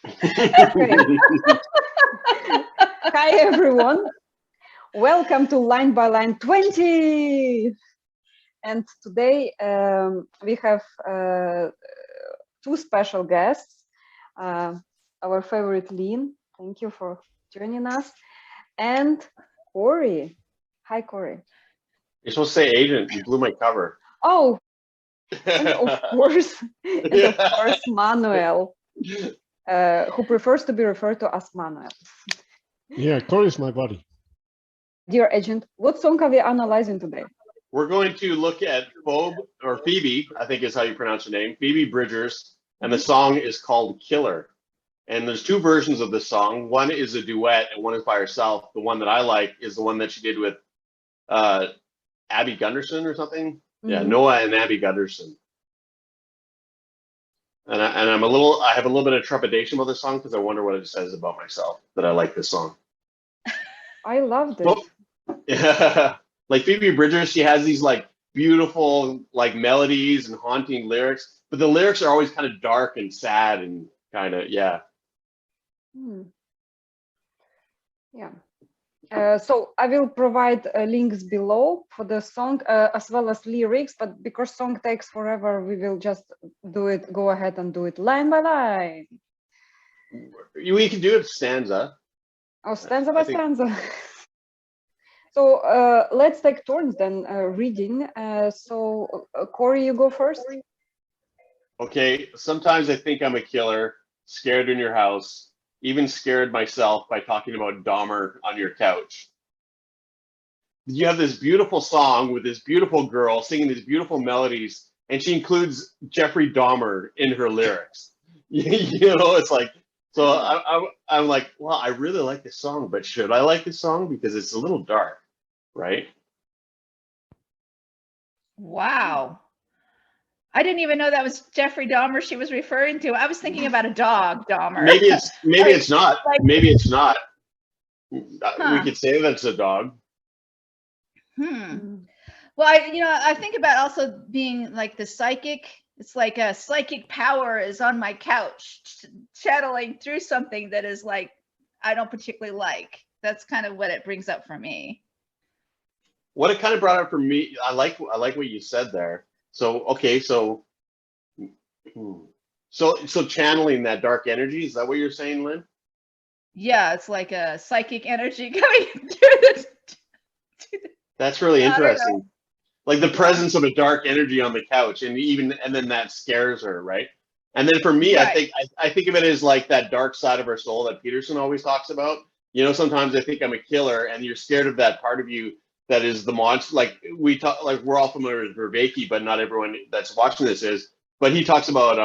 Okay. Hi everyone. Welcome to Line by Line 20. And today we have two special guests. Our favorite Lynn, thank you for joining us, and Corey. Hi, Corey. You're supposed to say agent. You blew my cover. Oh, and of course, Manuel, who prefers to be referred to as Manuel. Yeah, Corey is my buddy. Dear agent, what song are we analyzing today? We're going to look at Phoebe, I think is how you pronounce her name, Phoebe Bridgers, and the song is called Killer. And there's two versions of this song. One is a duet and one is by herself. The one that I like is the one that she did with Abby Gundersen or something. Mm-hmm. Yeah, Noah and Abby Gundersen. And I have a little bit of trepidation about this song because I wonder what it says about myself that I like this song. I loved it. Yeah. Like Phoebe Bridgers, she has these like beautiful like melodies and haunting lyrics, but the lyrics are always kind of dark and sad and kind of, yeah. Yeah. So I will provide links below for the song as well as lyrics, but because song takes forever, we will just go ahead and do it line by line. We can do it stanza. Oh, stanza by stanza. So let's take turns then reading. So Corey, you go first. Okay. Sometimes I think I'm a killer, scared in your house, even scared myself by talking about Dahmer on your couch. You have this beautiful song with this beautiful girl singing these beautiful melodies, and she includes Jeffrey Dahmer in her lyrics. You know, it's like, so I'm like, well, I really like this song, but should I like this song? Because it's a little dark, right? Wow. I didn't even know that was Jeffrey Dahmer she was referring to. I was thinking about a dog, Dahmer. Maybe it's not. Like, maybe it's not. We could say that's a dog. Well, I think about also being like the psychic. It's like a psychic power is on my couch, channeling through something that is like I don't particularly like. That's kind of what it brings up for me. What it kind of brought up for me, I like what you said there. So okay, so channeling that dark energy, is that what you're saying, Lynn? Yeah, it's like a psychic energy coming through this. That's really interesting. Like the presence of a dark energy on the couch, and then that scares her, right? And then for me, right. I think of it as like that dark side of our soul that Peterson always talks about. You know, sometimes I think I'm a killer, and you're scared of that part of you that is the monster. Like we're all familiar with Vervaeke, but not everyone that's watching this is. But he talks about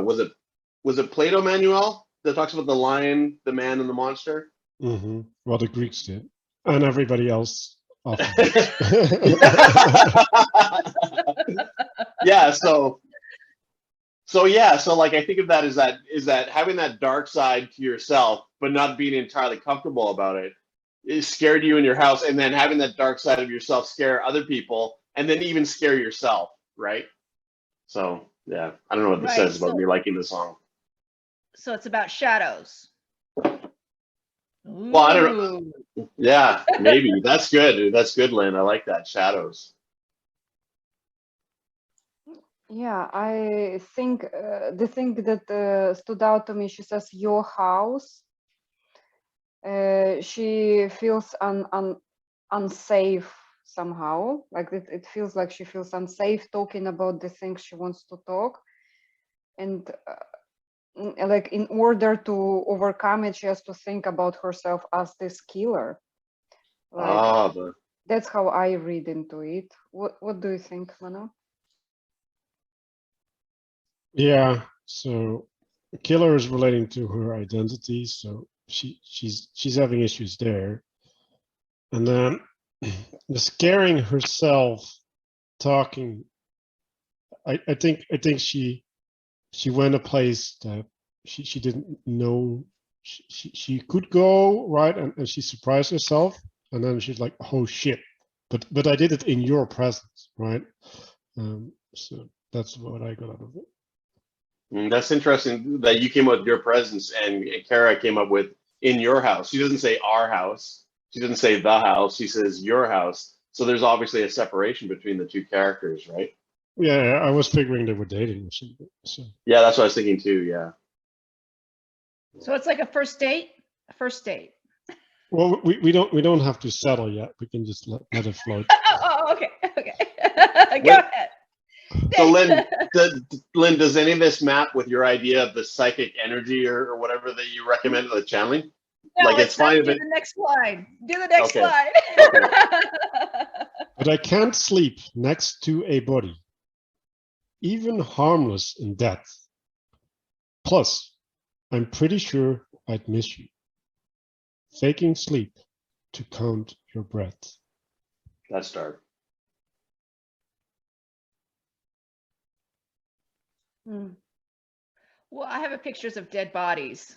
was it Plato, Manuel, that talks about the lion, the man, and the monster? Mm-hmm. Well, the Greeks did, and everybody else. Yeah. So like I think of that as that having that dark side to yourself, but not being entirely comfortable about it, is scared you in your house, and then having that dark side of yourself scare other people, and then even scare yourself, right? So yeah, I don't know what this says about me liking the song. So it's about shadows. Well, I don't know. Yeah, maybe. That's good. That's good, Lynn. I like that. Shadows. Yeah, I think the thing that stood out to me, she says, your house. She feels unsafe somehow. Like it feels like she feels unsafe talking about the things she wants to talk. And like in order to overcome it, she has to think about herself as this killer. Like, that's how I read into it. What do you think, Manu? Yeah, so killer is relating to her identity, so she's having issues there. And then the scaring herself, talking, I think she went a place that she didn't know she could go, right? And she surprised herself, and then she's like, oh shit, but I did it in your presence, right? So that's what I got out of it. That's interesting that you came up with your presence and Kara came up with in your house. She doesn't say our house. She doesn't say the house. She says your house. So there's obviously a separation between the two characters, right? Yeah, I was figuring they were dating or something. So Yeah, that's what I was thinking too. Yeah. So it's like a first date. A first date. well, we don't have to settle yet. We can just let it float. Oh, okay. Okay. Go Wait. ahead. So Lynn, does any of this map with your idea of the psychic energy or whatever that you recommended the channeling? No, Like it's fine if do it. the next line. Do the next Okay. line. But I can't sleep next to a body, even harmless in death. Plus, I'm pretty sure I'd miss you. Faking sleep to count your breath. That's dark. Well, I have pictures of dead bodies.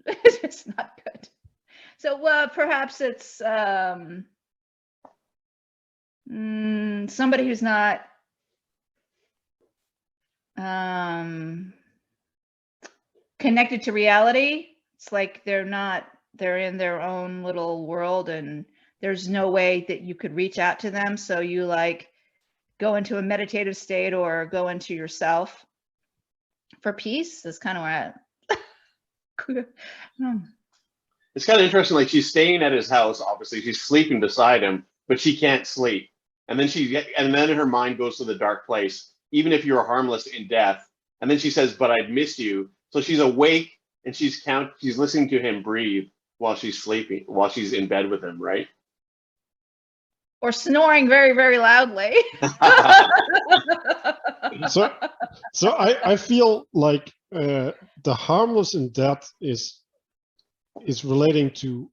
It's not good. So perhaps it's somebody who's not connected to reality. It's like they're in their own little world and there's no way that you could reach out to them. So you like go into a meditative state or go into yourself for peace. That's kind of where It's kind of interesting. Like she's staying at his house. Obviously, she's sleeping beside him, but she can't sleep. And then her mind goes to the dark place. Even if you're harmless in death, and then she says, "But I'd miss you." So she's awake and she's listening to him breathe while she's sleeping, while she's in bed with him, right? or snoring very, very loudly. So I feel like the harmless in death is relating to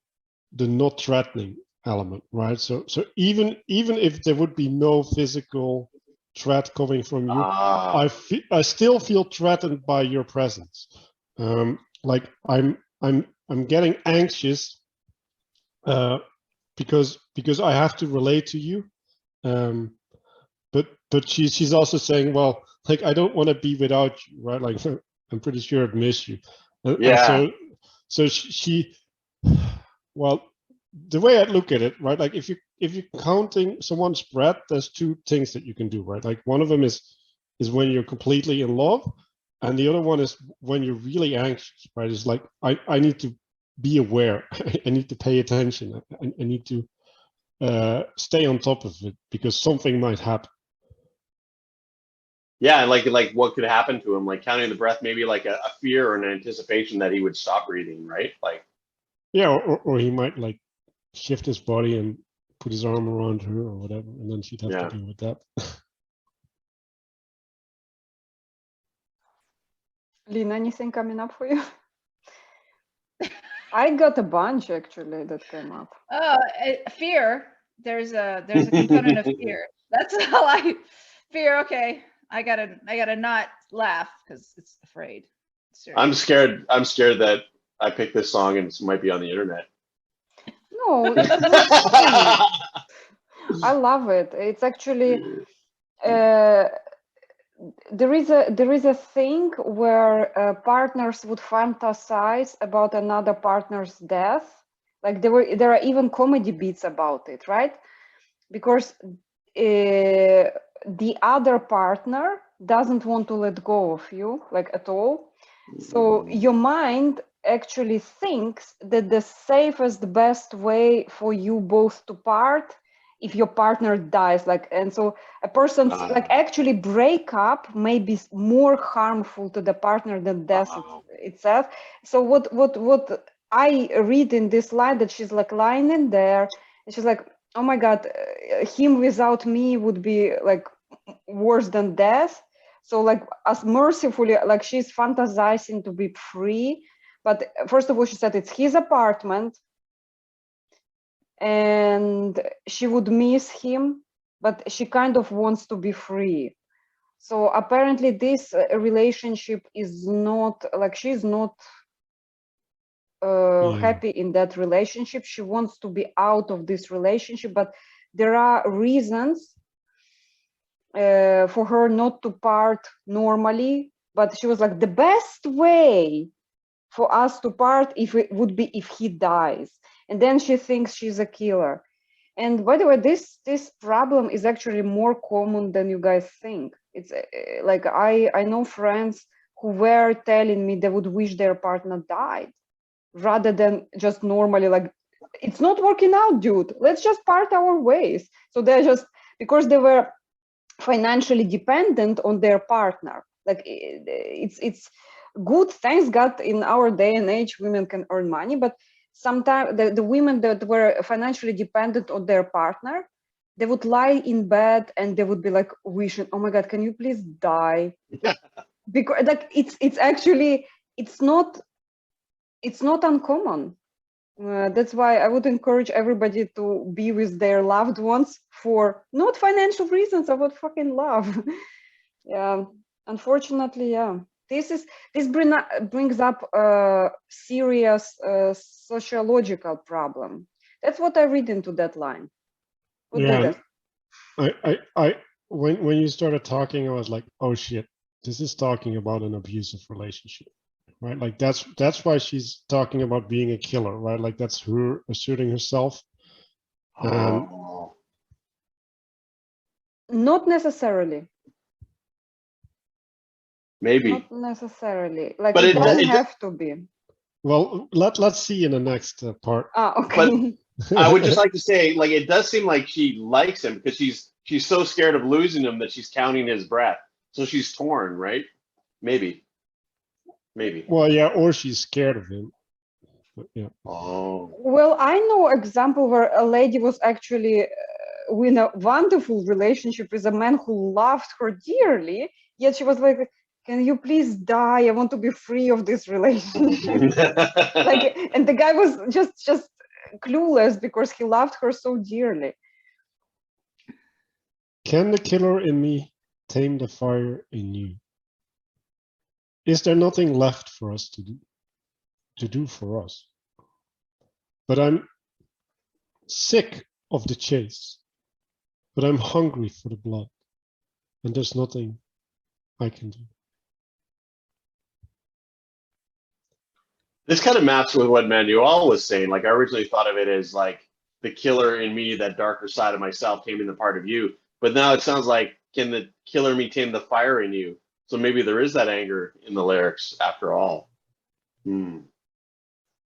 the not threatening element, right? So even if there would be no physical threat coming from you, I still feel threatened by your presence. Like I'm getting anxious because I have to relate to you. But she's also saying, well, like I don't want to be without you, right? Like I'm pretty sure I'd miss you. Yeah. And so she, well, the way I look at it, right? Like if you're counting someone's breath, there's two things that you can do, right? Like one of them is when you're completely in love, and the other one is when you're really anxious, right? It's like I need to be aware. I need to pay attention. I need to stay on top of it because something might happen. Yeah, like what could happen to him? Like counting the breath, maybe like a fear or an anticipation that he would stop breathing, right? Like yeah, or he might like shift his body and put his arm around her or whatever, and then she'd have to deal with that. Lynn, anything coming up for you? I got a bunch actually that came up. Fear. There's a component of fear. That's all fear. Okay, I gotta not laugh because it's afraid. I'm scared that I picked this song and it might be on the internet. No, it's not. I love it. It's actually there is a thing where partners would fantasize about another partner's death. Like there are even comedy beats about it, right? Because the other partner doesn't want to let go of you, like at all. So your mind actually thinks that the safest, best way for you both to part if your partner dies, like, and so a person's like actually breakup may be more harmful to the partner than death itself. So what I read in this line, that she's like lying in there and she's like, oh my God, him without me would be like worse than death. So like as mercifully, like she's fantasizing to be free. But first of all, she said it's his apartment and she would miss him, but she kind of wants to be free. So apparently this relationship is not, like she's not happy in that relationship. She wants to be out of this relationship, but there are reasons for her not to part normally but she was like, the best way for us to part would be if he dies. And then she thinks she's a killer. And by the way, this problem is actually more common than you guys think. It's like I know friends who were telling me they would wish their partner died rather than just normally like, it's not working out, dude. Let's just part our ways. So they're just, because they were financially dependent on their partner. Like it's good, thanks God, in our day and age, women can earn money, but sometimes the women that were financially dependent on their partner, they would lie in bed and they would be like wishing, oh my God, can you please die? Because like it's actually, it's not uncommon. That's why I would encourage everybody to be with their loved ones for not financial reasons, about fucking love. Yeah, unfortunately, yeah. This brings up a serious sociological problem. That's what I read into that line. What Yeah, did when you started talking, I was like, oh shit, this is talking about an abusive relationship, right? Like that's why she's talking about being a killer, right? Like that's her asserting herself. Oh. Not necessarily. Maybe. Not necessarily. Like But it it- doesn't it- have to be. Well, let's see in the next part. Okay. I would just like to say, like, it does seem like she likes him because she's so scared of losing him that she's counting his breath. So she's torn, right? Maybe. Well, yeah, or she's scared of him. But yeah. Oh. Well, I know example where a lady was actually in a wonderful relationship with a man who loved her dearly, yet she was like, can you please die? I want to be free of this relationship. Like, and the guy was just clueless because he loved her so dearly. Can the killer in me tame the fire in you? Is there nothing left for us to do for us? But I'm sick of the chase. But I'm hungry for the blood. And there's nothing I can do. This kind of maps with what Manuel was saying. Like, I originally thought of it as like the killer in me, that darker side of myself, taming the part of you. But now it sounds like, can the killer in me tame the fire in you? So maybe there is that anger in the lyrics after all. And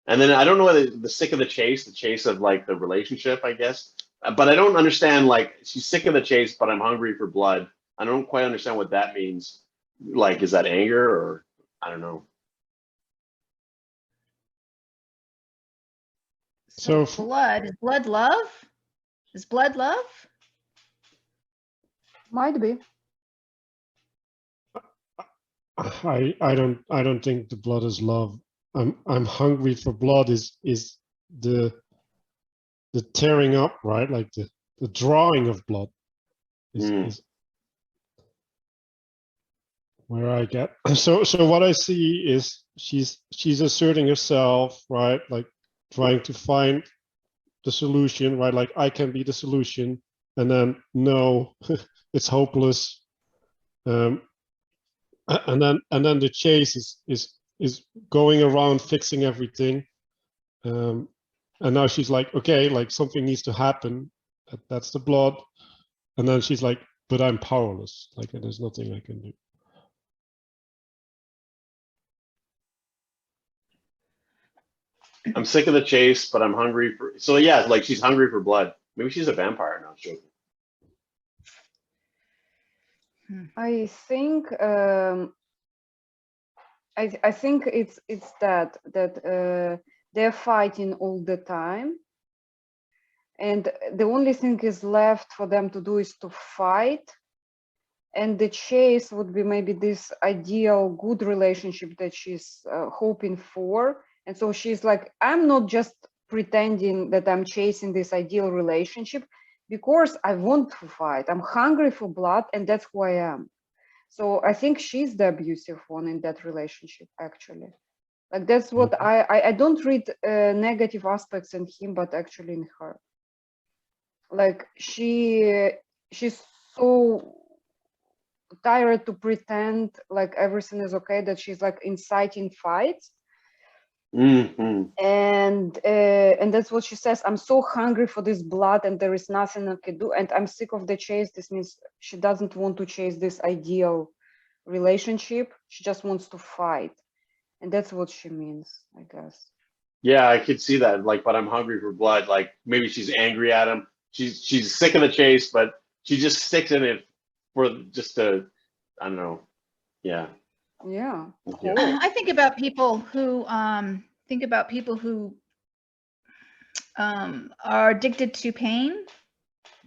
then I don't know whether the sick of the chase of like the relationship, I guess. But I don't understand, like, she's sick of the chase, but I'm hungry for blood. I don't quite understand what that means. Like, is that anger or I don't know. So blood, is blood love? Is blood love? Might be. I don't think the blood is love. I'm hungry for blood is the tearing up, right? Like the drawing of blood is where I get. So what I see is she's asserting herself, right? Like trying to find the solution, right? Like I can be the solution, and then no, it's hopeless. And then the chase is going around fixing everything. And now she's like, okay, like something needs to happen. That's the blood. And then she's like, but I'm powerless. Like there's nothing I can do. I'm sick of the chase, but I'm hungry for. So yeah, like she's hungry for blood. Maybe she's a vampire now. Joking. I think I think it's that they're fighting all the time, and the only thing is left for them to do is to fight, and the chase would be maybe this ideal good relationship that she's hoping for. And so she's like, I'm not just pretending that I'm chasing this ideal relationship because I want to fight. I'm hungry for blood, and that's who I am. So I think she's the abusive one in that relationship, actually. Like that's what I don't read negative aspects in him, but actually in her. Like she's so tired to pretend like everything is okay, that she's like inciting fights. And that's what she says. I'm so hungry for this blood, and there is nothing I can do, and I'm sick of the chase. This means she doesn't want to chase this ideal relationship. She just wants to fight, and that's what she means, I guess. Yeah, I could see that. Like, but I'm hungry for blood. Like maybe she's angry at him. She's sick of the chase, but she just sticks in it for just to, I don't know. Yeah. Yeah. Yeah. I think about people who are addicted to pain.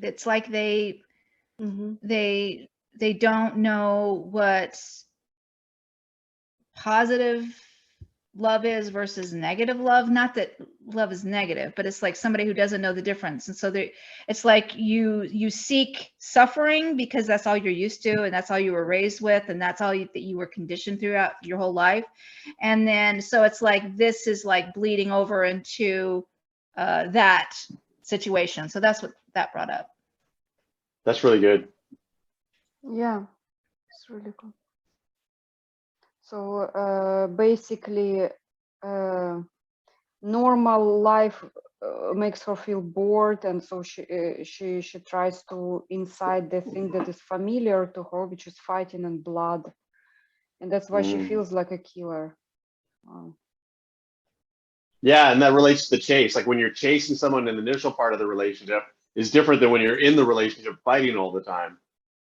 It's like they don't know what positive love is versus negative love. Not that love is negative, but it's like somebody who doesn't know the difference. And so it's like you seek suffering because that's all you're used to, and that's all you were raised with, and that's all that you were conditioned throughout your whole life. And then so it's like this is like bleeding over into that situation. So that's what that brought up. That's really good. Yeah, it's really good. So basically, normal life makes her feel bored, and so she tries to incite the thing that is familiar to her, which is fighting and blood, and that's why she feels like a killer. Wow. Yeah, and that relates to the chase. Like when you're chasing someone in the initial part of the relationship is different than when you're in the relationship fighting all the time.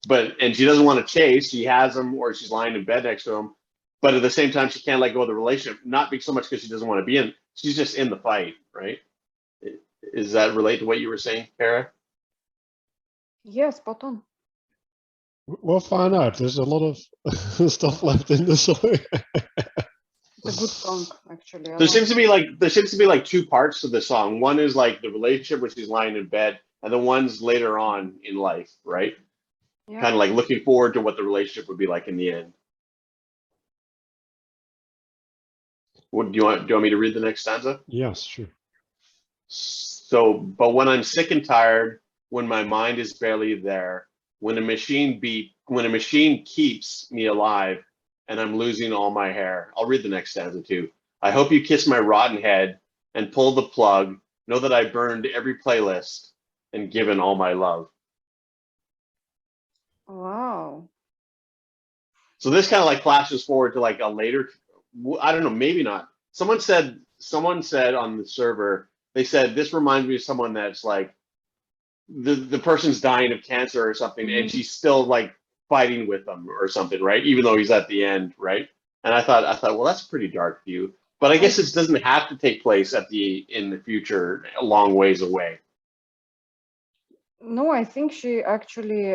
And she doesn't want to chase. She has him, or she's lying in bed next to him. But at the same time, she can't let go of the relationship. Not so much because she doesn't want to be in. She's just in the fight, right? Does that relate to what you were saying, Kara? Yes, spot on. We'll find out. There's a lot of stuff left in the song. It's a good song, actually. There seems to be like two parts to the song. One is like the relationship where she's lying in bed, and the one's later on in life, right? Yeah. Kind of like looking forward to what the relationship would be like in the end. Do you want me to read the next stanza? Yes, sure. So, but when I'm sick and tired, when my mind is barely there, when a machine keeps me alive, and I'm losing all my hair. I'll read the next stanza too. I hope you kiss my rotten head and pull the plug. Know that I burned every playlist and given all my love. Wow. So this kind of like flashes forward to like a later, I don't know, maybe not. Someone said on the server, they said, this reminds me of someone that's like, the person's dying of cancer or something, and she's still like fighting with them or something, right? Even though he's at the end, right? And I thought, well, that's a pretty dark view. But I guess it doesn't have to take place in the future, a long ways away. No, I think she actually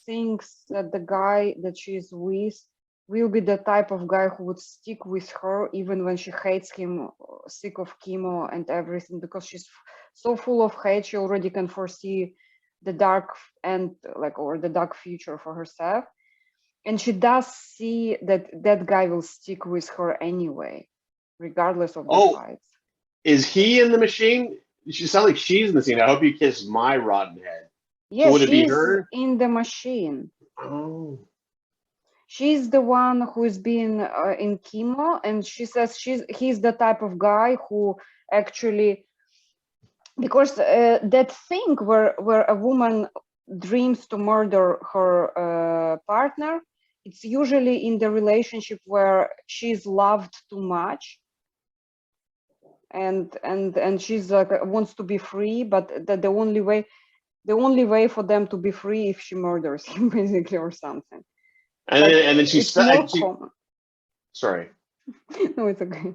thinks that the guy that she's with will be the type of guy who would stick with her even when she hates him, sick of chemo and everything, because she's so full of hate. She already can foresee the dark end, like, or the dark future for herself. And she does see that guy will stick with her anyway, regardless of the fights. Is he in the machine? She sounds like she's in the scene. I hope you kiss my rotten head. Yes, so would it be she's her? In the machine. Oh. She's the one who is being in chemo, and she says he's the type of guy who actually, because that thing where a woman dreams to murder her partner, it's usually in the relationship where she's loved too much, and she's like wants to be free, but the only way for them to be free if she murders him, basically, or something. And then she's sorry. No, it's okay.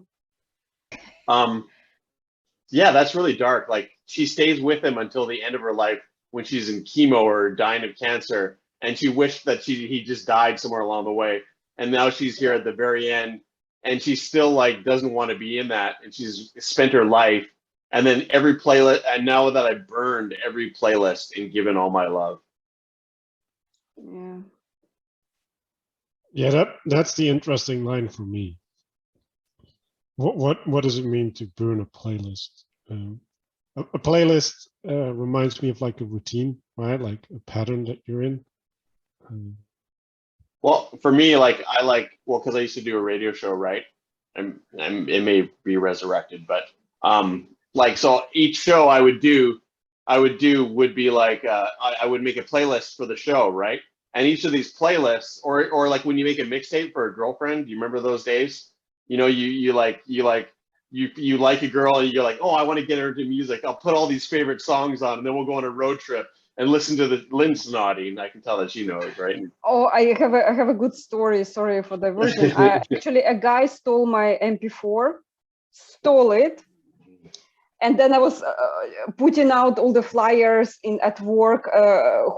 Yeah, that's really dark. Like she stays with him until the end of her life when she's in chemo or dying of cancer, and she wished that he just died somewhere along the way. And now she's here at the very end, and she still like doesn't want to be in that, and she's spent her life. And then every playlist, and now that I burned every playlist and given all my love. Yeah. Yeah, that's the interesting line for me. What does it mean to burn a playlist? A playlist reminds me of like a routine, right? Like a pattern that you're in. Well, for me, like I like well, because I used to do a radio show, right? And it may be resurrected, but like so each show would be like I would make a playlist for the show, right? And each of these playlists, or like when you make a mixtape for a girlfriend, do you remember those days? You know, you like a girl and you're like, oh, I want to get her into music. I'll put all these favorite songs on, and then we'll go on a road trip and listen to the Lynn's nodding. I can tell that she knows, right? Oh, I have a good story. Sorry for diversion. Actually, a guy stole my MP4, stole it, and then I was putting out all the flyers at work.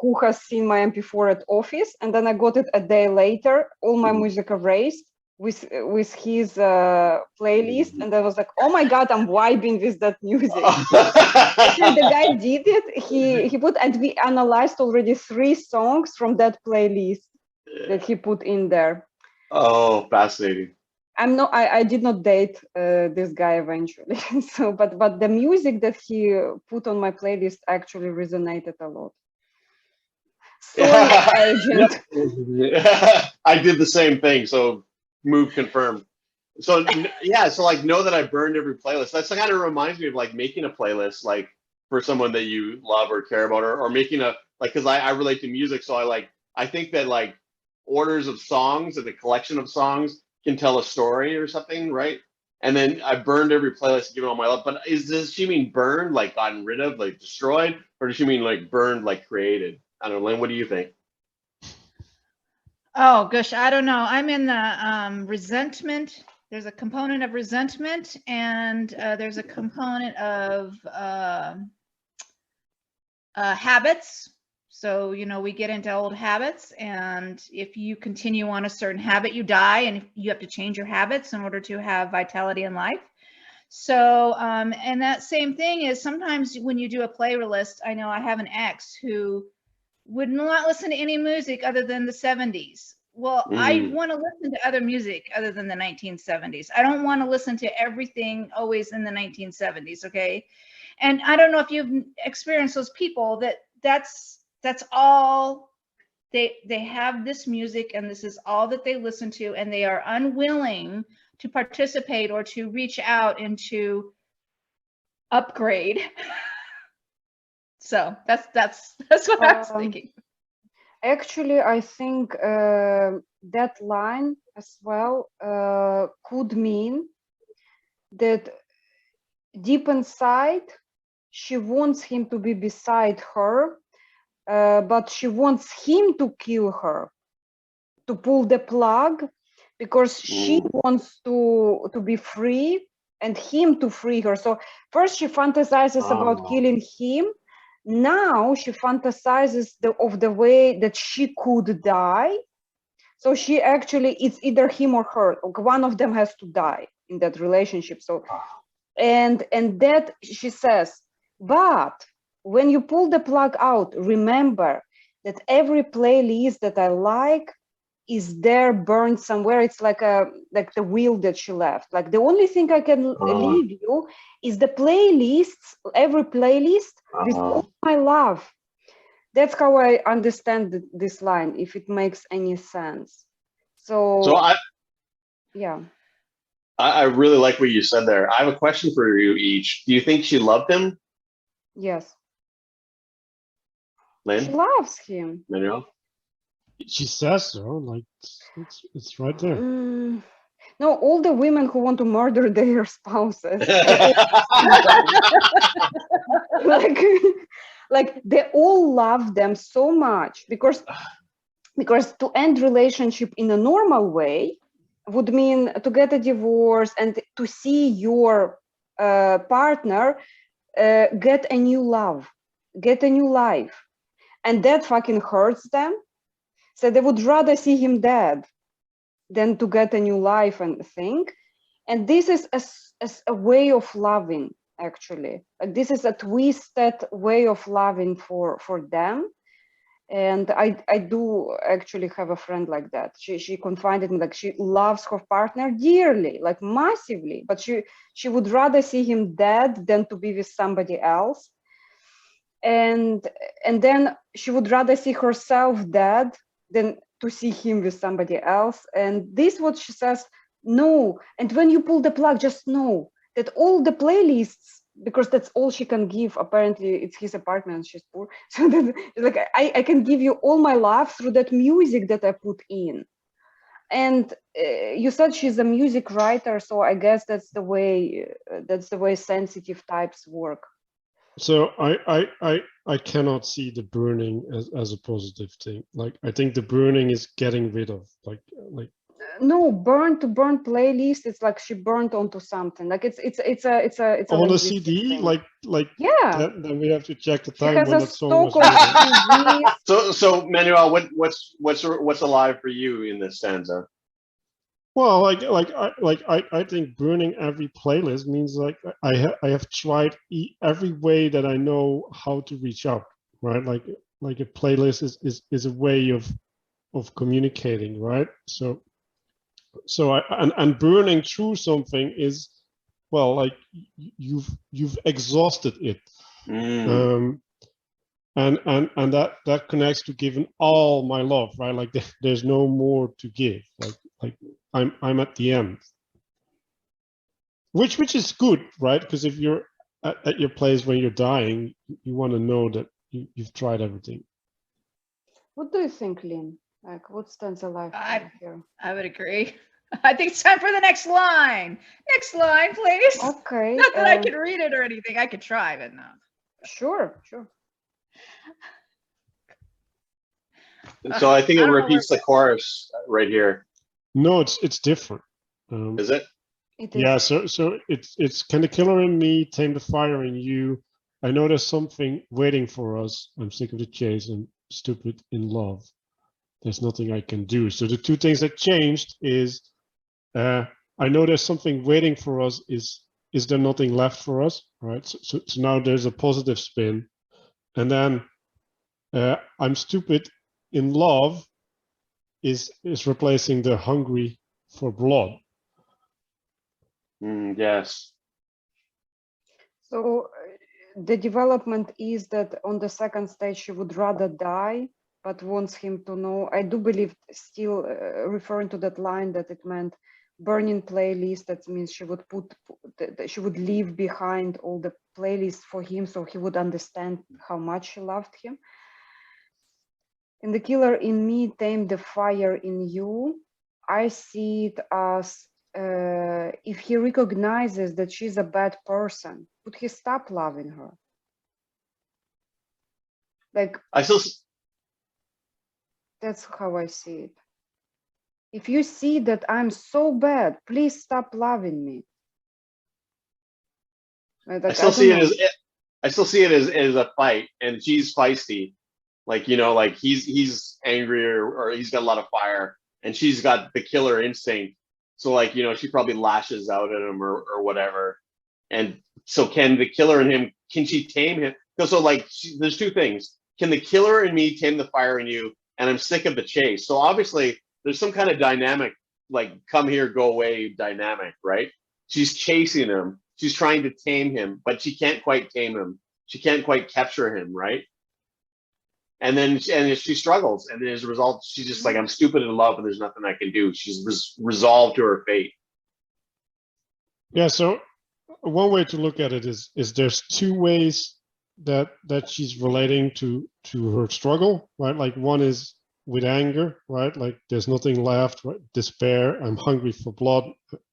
Who has seen my MP4 at office? And then I got it a day later. All my music erased with his playlist, and I was like, oh my god, I'm vibing with that music. Actually, the guy did it. He put, and we analyzed already 3 songs from that playlist that he put in there. Oh, fascinating. I did not date this guy eventually. So, but the music that he put on my playlist actually resonated a lot. Sorry, agent. I did the same thing. So move confirmed. So yeah, so like know that I burned every playlist. That's kind of reminds me of like making a playlist like for someone that you love or care about, or making a like because I relate to music, so I think that like orders of songs and a collection of songs can tell a story or something, right? And then I burned every playlist, given all my love. But does she mean burned, like gotten rid of, like destroyed, or does she mean like burned, like created? I don't know, Lynn. What do you think? Oh gosh, I don't know. I'm in the resentment. There's a component of resentment, and there's a component of habits. So, you know, we get into old habits, and if you continue on a certain habit, you die, and you have to change your habits in order to have vitality in life. So, and that same thing is sometimes when you do a playlist, I know I have an ex who would not listen to any music other than the 70s. Well, I want to listen to other music other than the 1970s. I don't want to listen to everything always in the 1970s, okay? And I don't know if you've experienced those people that's all they have, this music, and this is all that they listen to, and they are unwilling to participate or to reach out and to upgrade. So that's what I was thinking. Actually, I think that line as well could mean that deep inside she wants him to be beside her, but she wants him to kill her, to pull the plug, because she wants to be free and him to free her. So first she fantasizes about killing him. Now she fantasizes of the way that she could die. So she actually, it's either him or her. One of them has to die in that relationship. So, and that she says, but when you pull the plug out, remember that every playlist that I like is there burned somewhere. It's like the wheel that she left. Like the only thing I can leave you is the playlists, every playlist with all my love. That's how I understand this line, if it makes any sense. So I really like what you said there. I have a question for you each. Do you think she loved him? Yes. Lynn? She loves him. Manuel? She says so. Like it's right there. No, all the women who want to murder their spouses, like they all love them so much, because to end relationship in a normal way would mean to get a divorce and to see your partner get a new love, get a new life, and that fucking hurts them. So they would rather see him dead than to get a new life and think. And this is a way of loving, actually. Like this is a twisted way of loving for them. And I do actually have a friend like that. She confided me, like she loves her partner dearly, like massively, but she would rather see him dead than to be with somebody else. And then she would rather see herself dead than to see him with somebody else. And this what she says, no. And when you pull the plug, just know that all the playlists, because that's all she can give, apparently it's his apartment, she's poor. So that, like, I can give you all my love through that music that I put in. And you said she's a music writer, so I guess that's the way sensitive types work. So I cannot see the burning as a positive thing. Like, I think the burning is getting rid of, like No, burn to burn playlist. It's like she burned onto something. Like it's a on a linguistic CD, thing. like Yeah, then we have to check the she time has when a that song was stock of written. CDs. So Manuel, what's alive for you in this stanza? Well, I think burning every playlist means like I have tried every way that I know how to reach out, right? Like a playlist is a way of communicating, right? So and burning through something is, well, like you've exhausted it. Mm. And that connects to giving all my love, right? Like there's no more to give. Like I'm at the end, which is good, right? Because if you're at your place when you're dying, you want to know that you've tried everything. What do you think, Lynn? Like, what stands alive here? I would agree. I think it's time for the next line. Next line, please. Okay. Not that I can read it or anything. I could try, but no. Sure. So I think it repeats the chorus right here. No, it's different. Is it? It is. Yeah. So it's can the killer in me tame the fire in you? I know there's something waiting for us. I'm sick of the chase and stupid in love. There's nothing I can do. So the two things that changed is, I know there's something waiting for us. Is there nothing left for us? Right. So now there's a positive spin, and then I'm stupid in love is replacing the hungry for blood. Yes. So the development is that on the second stage she would rather die, but wants him to know. I do believe, still referring to that line, that it meant burning playlist. That means she would she would leave behind all the playlists for him, so he would understand how much she loved him. In the killer in me tame the fire in you, I see it as if he recognizes that she's a bad person, would he stop loving her? Like, that's how I see it. If you see that I'm so bad, please stop loving me. Like, I still see it as a fight, and she's feisty. Like, you know, like he's angry or he's got a lot of fire, and she's got the killer instinct. So, like, you know, she probably lashes out at him or whatever. And so can the killer in him, can she tame him? So like, there's two things. Can the killer in me tame the fire in you? And I'm sick of the chase. So obviously there's some kind of dynamic, like come here, go away dynamic, right? She's chasing him. She's trying to tame him, but she can't quite tame him. She can't quite capture him, right? And then she struggles, and as a result, she's just like, I'm stupid in love, and there's nothing I can do. She's resolved to her fate. Yeah. So one way to look at it is there's two ways that she's relating to her struggle, right? Like one is with anger, right? Like there's nothing left, right? Despair. I'm hungry for blood,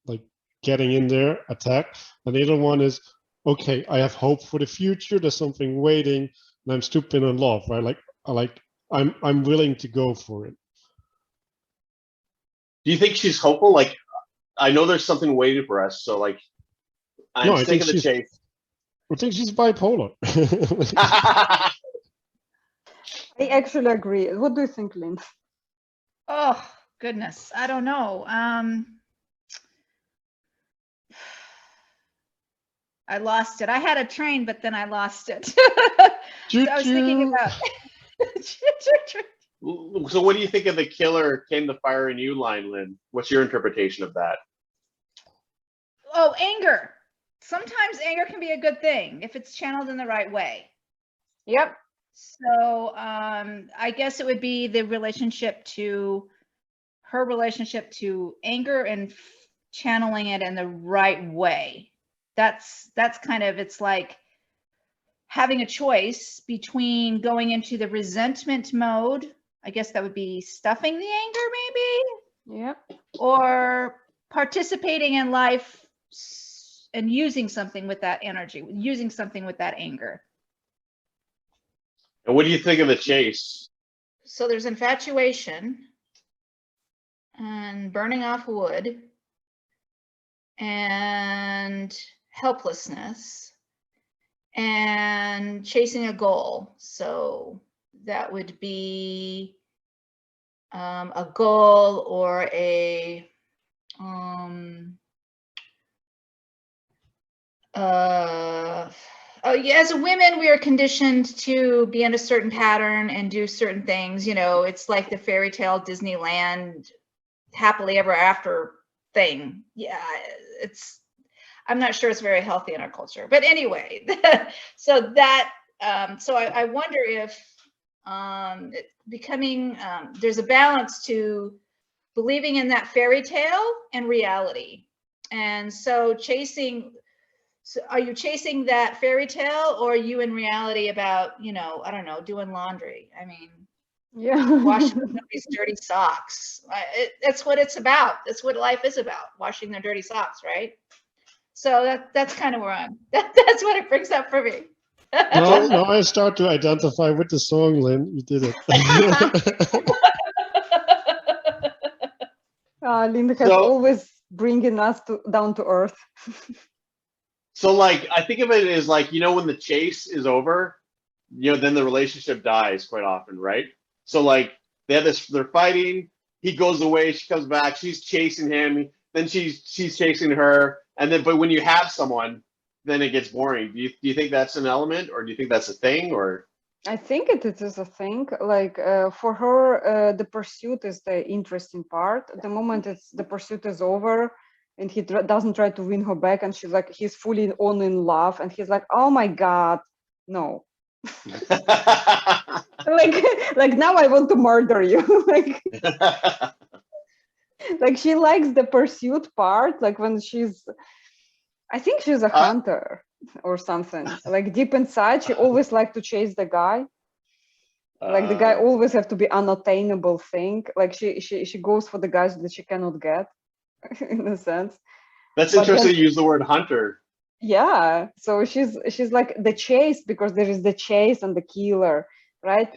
like getting in there, attack. And the other one is, okay, I have hope for the future. There's something waiting, and I'm stupid in love, right? I'm willing to go for it. Do you think she's hopeful? Like, I know there's something waiting for us, so like, I'm sick of the chase. I think she's bipolar. I actually agree. What do you think, Lynn? Oh, goodness. I don't know. I lost it. I had a train, but then I lost it. So I was thinking about. So what do you think of the killer came the fire in you line, Lynn? What's your interpretation of that? Oh, anger. Sometimes anger can be a good thing if it's channeled in the right way. Yep. So I guess it would be the relationship to her relationship to anger and channeling it in the right way. That's kind of, it's like having a choice between going into the resentment mode. I guess that would be stuffing the anger maybe, Yeah. or participating in life and using something with that energy, using something with that anger. And what do you think of the chase? So there's infatuation and burning off wood and helplessness and chasing a goal. So that would be a goal or a as women, we are conditioned to be in a certain pattern and do certain things. You know, it's like the fairy tale Disneyland happily ever after thing. Yeah, I'm not sure it's very healthy in our culture. But anyway, so that, so I wonder if becoming, there's a balance to believing in that fairy tale and reality. And so chasing, so are you chasing that fairy tale, or are you in reality about, you know, I don't know, doing laundry? I mean, Yeah. washing somebody's dirty socks. That's what it's about. That's what life is about, washing their dirty socks, right? So that's kind of where that's what it brings up for me. No, I start to identify with the song, Lynn. You did it. Linda has So- always bringing us down to earth. So like, I think of it as like, you know, when the chase is over, you know, then the relationship dies quite often, right? So like, they have this, they're fighting, he goes away, she comes back, she's chasing him, then she's chasing her, and then, but when you have someone, then it gets boring. Do you think that's an element, or do you think that's a thing, or? I think it is a thing. Like for her, the pursuit is the interesting part. The moment the pursuit is over, and he doesn't try to win her back, and she's like, he's fully on in love, and he's like, oh my god, no. like now I want to murder you. like she likes the pursuit part. Like when I think she's a hunter or something. Like deep inside, she always liked to chase the guy. Like the guy always have to be unattainable thing. Like she goes for the guys that she cannot get, in a sense. That's interesting to use the word hunter. Yeah, so she's like the chase, because there is the chase and the killer, right?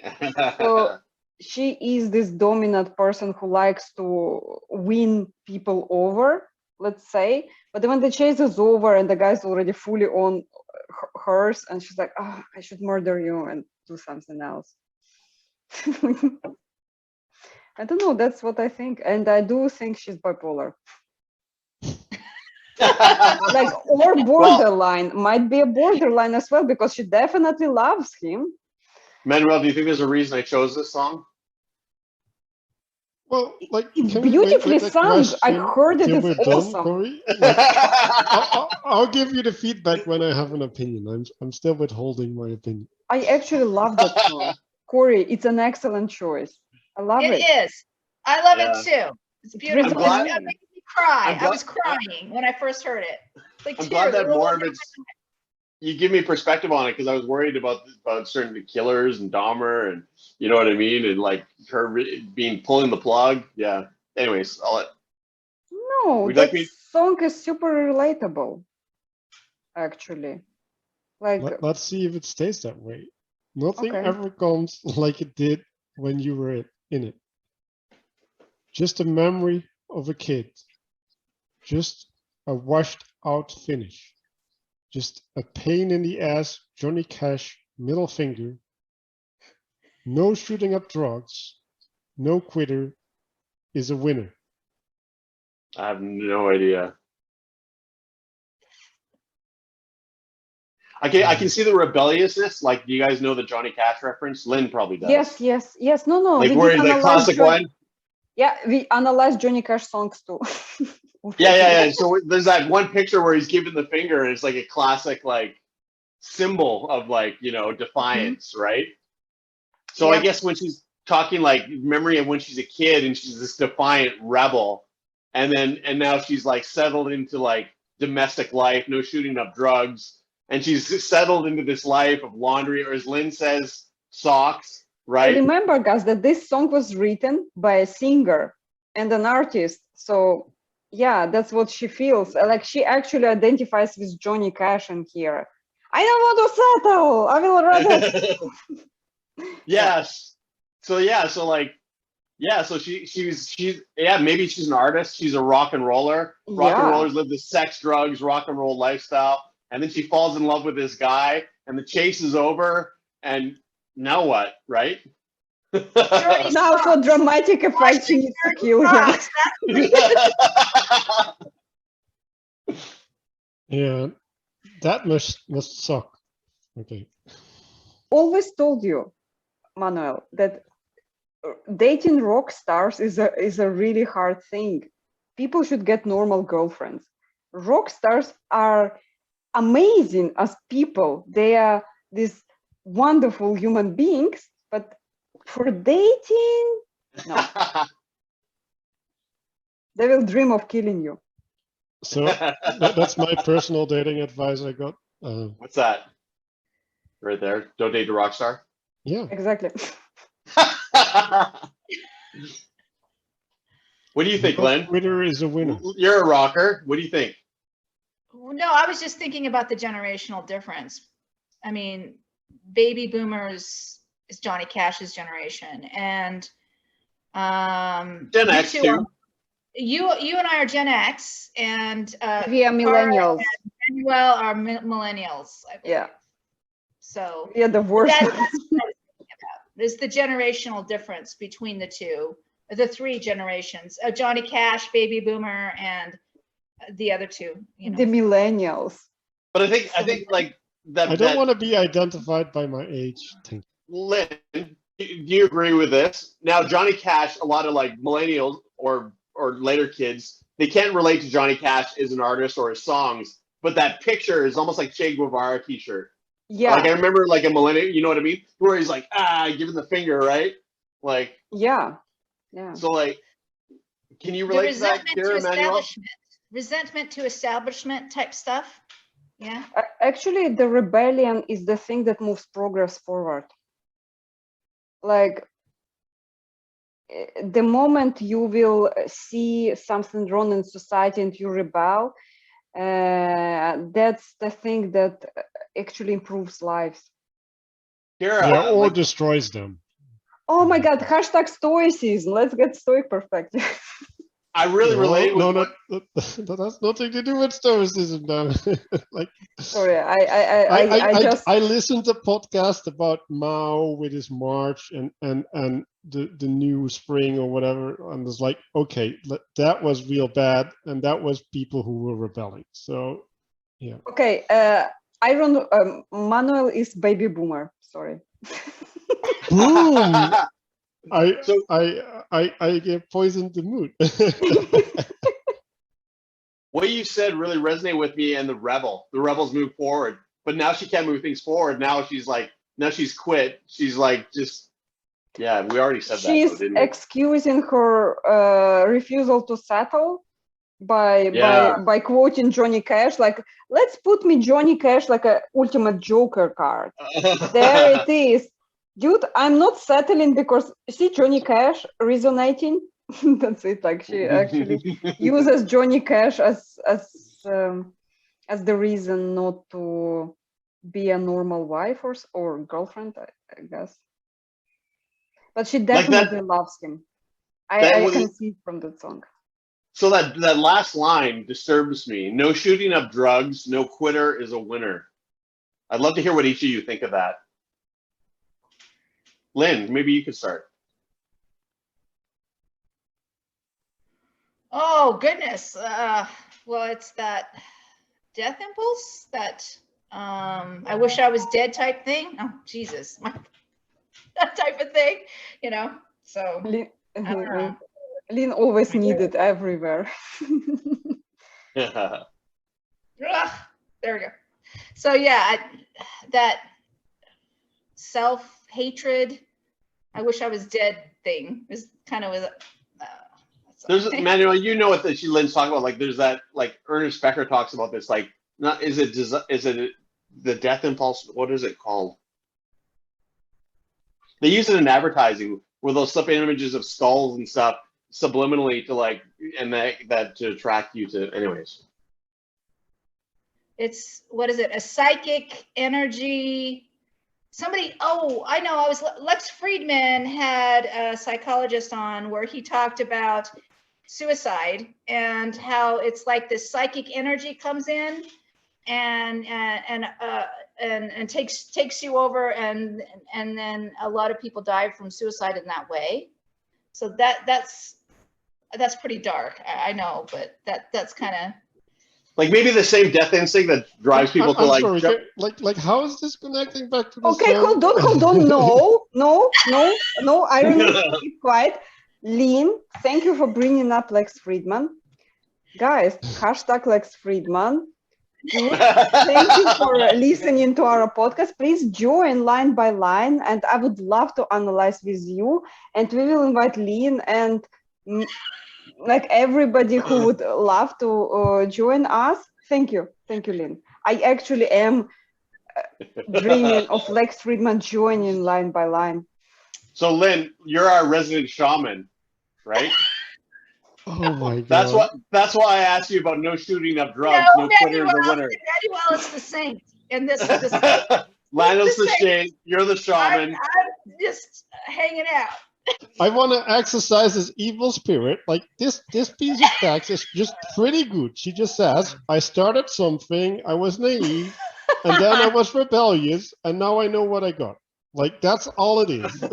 So she is this dominant person who likes to win people over, let's say. But then when the chase is over and the guy's already fully on hers, and she's like, oh, I should murder you and do something else. I don't know, that's what I think. And I do think she's bipolar. Like, or borderline. Might be a borderline as well, because she definitely loves him. Manuel, do you think there's a reason I chose this song? Well, like, It's can we wait beautifully with the sung. I question heard it. till It's we're done, awesome. Corey? Like, I'll give you the feedback when I have an opinion. I'm still withholding my opinion. I actually love that song. Corey, it's an excellent choice. I love it. It is. I love it too. It's beautiful. glad- It made me cry. I'm glad- I was crying when I first heard it. Like I'm glad tears that more of rolling it's, you give me perspective on it, because I was worried about certain killers and Dahmer, and you know what I mean, and like her being pulling the plug. Yeah. Anyways, No, Would you that like me- song is super relatable, actually. Like, Let's see if it stays that way. Nothing Okay. ever comes like it did when you were in it. Just a memory of a kid. Just a washed out finish. Just a pain in the ass, Johnny Cash, middle finger. No shooting up drugs. No quitter is a winner. I have no idea. I can see the rebelliousness. Like, do you guys know the Johnny Cash reference? Lynn probably does. yes. No. Like we where did the analyze classic one. Yeah, we analyzed Johnny Cash songs too. Yeah. So there's that one picture where he's giving the finger, and it's like a classic like symbol of like, you know, defiance, right? So I Yep. guess when she's talking like memory of when she's a kid and she's this defiant rebel, and now she's like settled into like domestic life, no shooting up drugs, and she's settled into this life of laundry, or as Lynn says, socks, right? Remember, guys, that this song was written by a singer and an artist. So yeah, that's what she feels. Like she actually identifies with Johnny Cash in here. I don't want to settle. I will rather. Yes. So she's maybe she's an artist. She's a rock and roller. Rock and Yeah. rollers live the sex, drugs, rock and roll lifestyle, and then she falls in love with this guy, and the chase is over, and now what, right? Dirty Now for socks. dramatic effect, she needs to kill him. Socks, Yeah, that must suck. Okay. Always told you, Manuel, that dating rock stars is a really hard thing. People should get normal girlfriends. Rock stars are amazing as people. They are these wonderful human beings, but for dating, no. They will dream of killing you. So that's my personal dating advice I got. What's that? Right there. Don't date the rock star. Yeah. Exactly. What do you think, No Glenn? quitter is a winner. You're a rocker. What do you think? No, I was just thinking about the generational difference. I mean, baby boomers is Johnny Cash's generation, and Gen X you two too. are- you and I are Gen X, and We are millennials. Manuel are millennials. I believe. Yeah. So We are the worst. that's what I was thinking about. There's the generational difference between the two, the three generations: Johnny Cash, baby boomer, and the other two. You know. The millennials. But I think like that. I don't want to be identified by my age. Thank Lynn, do you agree with this? Now, Johnny Cash, a lot of like millennials or later kids, they can't relate to Johnny Cash as an artist or his songs, but that picture is almost like Che Guevara t-shirt. Yeah. Like I remember like a millennial, you know what I mean? Where he's like, giving the finger, right? Like, Yeah. Yeah. so like, can you The relate to that, resentment to Kira, Manuel? establishment, resentment to establishment type stuff. Yeah. Actually, the rebellion is the thing that moves progress forward. Like the moment you will see something wrong in society and you rebel, that's the thing that actually improves lives. Kira, Yeah, or like, destroys them. Oh my God, hashtag stoicism. Let's get stoic perspective. I really relate with No, what, that has nothing to do with stoicism. Then, like, Sorry, I just I listened to podcast about Mao with his march and the new spring or whatever, and was like, okay, that was real bad, and that was people who were rebelling. So, yeah. okay. Manuel is baby boomer. Sorry. Boom! So- I get poisoned the mood. what you said really resonated with me, and the rebels move forward, but now she can't move things forward. Now she's quit. She's like, just, yeah, we already said that. She's though, didn't we? excusing her refusal to settle by quoting Johnny Cash, like, let's put me Johnny Cash like a ultimate Joker card. There it is. Dude, I'm not settling because see Johnny Cash resonating. That's it. Like she actually uses Johnny Cash as the reason not to be a normal wife or girlfriend, I guess. But she definitely loves him. I can see from that song. So that last line disturbs me. No shooting up drugs, no quitter is a winner. I'd love to hear what each of you think of that. Lynn, maybe you could start. Oh goodness. Well, it's that death impulse, that I wish I was dead type thing. Oh Jesus, that type of thing, you know. So Lynn always needed everywhere. Ugh, there we go. So yeah, that self-hatred, I wish I was dead thing. It was kind of There's Manuel, you know what Lynn's talking about. Like there's that, like Ernest Becker talks about this. Like, not is it the death impulse? What is it called? They use it in advertising where they'll slip images of skulls and stuff subliminally to like, and that to attract you to. Anyways, it's what is it? A psychic energy. Somebody, oh, I know. Lex Friedman had a psychologist on where he talked about suicide and how it's like this psychic energy comes in and takes you over, and then a lot of people die from suicide in that way. So that's pretty dark. I know, but that's kind of like maybe the same death instinct that drives people to I'm like. sorry, Jump. like how is this connecting back to the Okay, song? hold on. No, Ironroot, keep quiet. Lynn, thank you for bringing up Lex Friedman. Guys, hashtag Lex Friedman. Thank you for listening to our podcast. Please join line by line, and I would love to analyze with you. And we will invite Lynn and like everybody who would love to join us. Thank you, Lynn. I actually am dreaming of Lex Friedman joining line by line. So Lynn, you're our resident shaman, right? Oh my god. That's why I asked you about no shooting up drugs, no Twitter is a winner. Manuel is the saint, and this Lionel's the saint, you're the shaman. I'm just hanging out. I want to exercise his evil spirit. Like this piece of text is just pretty good. She just says, I started something, I was naive, and then I was rebellious, and now I know what I got. Like that's all it is.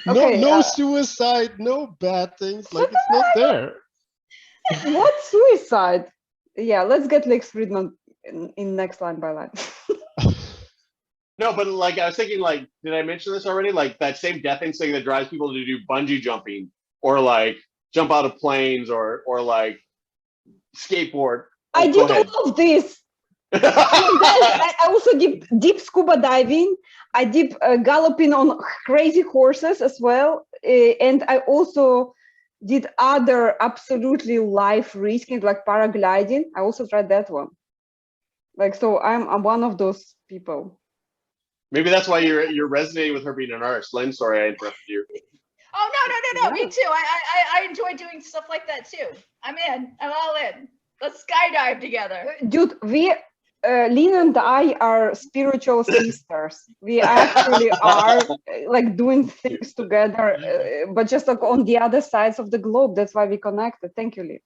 No suicide, no bad things. Like it's not there. What suicide? Yeah, let's get Lex Friedman in next line by line. No, but like I was thinking, like, did I mention this already? Like that same death instinct that drives people to do bungee jumping or like jump out of planes or like skateboard. I did all of this. I also did deep scuba diving. I did galloping on crazy horses as well, and I also did other absolutely life risking like paragliding. I also tried that one. Like so, I'm one of those people. Maybe that's why you're resonating with her being an artist. Lynn, sorry I interrupted you. Oh no! Me too. I enjoy doing stuff like that too. I'm in. I'm all in. Let's skydive together, dude. Lynn and I are spiritual sisters. We actually are like doing things together, but just like on the other sides of the globe. That's why we connected. Thank you, Lynn.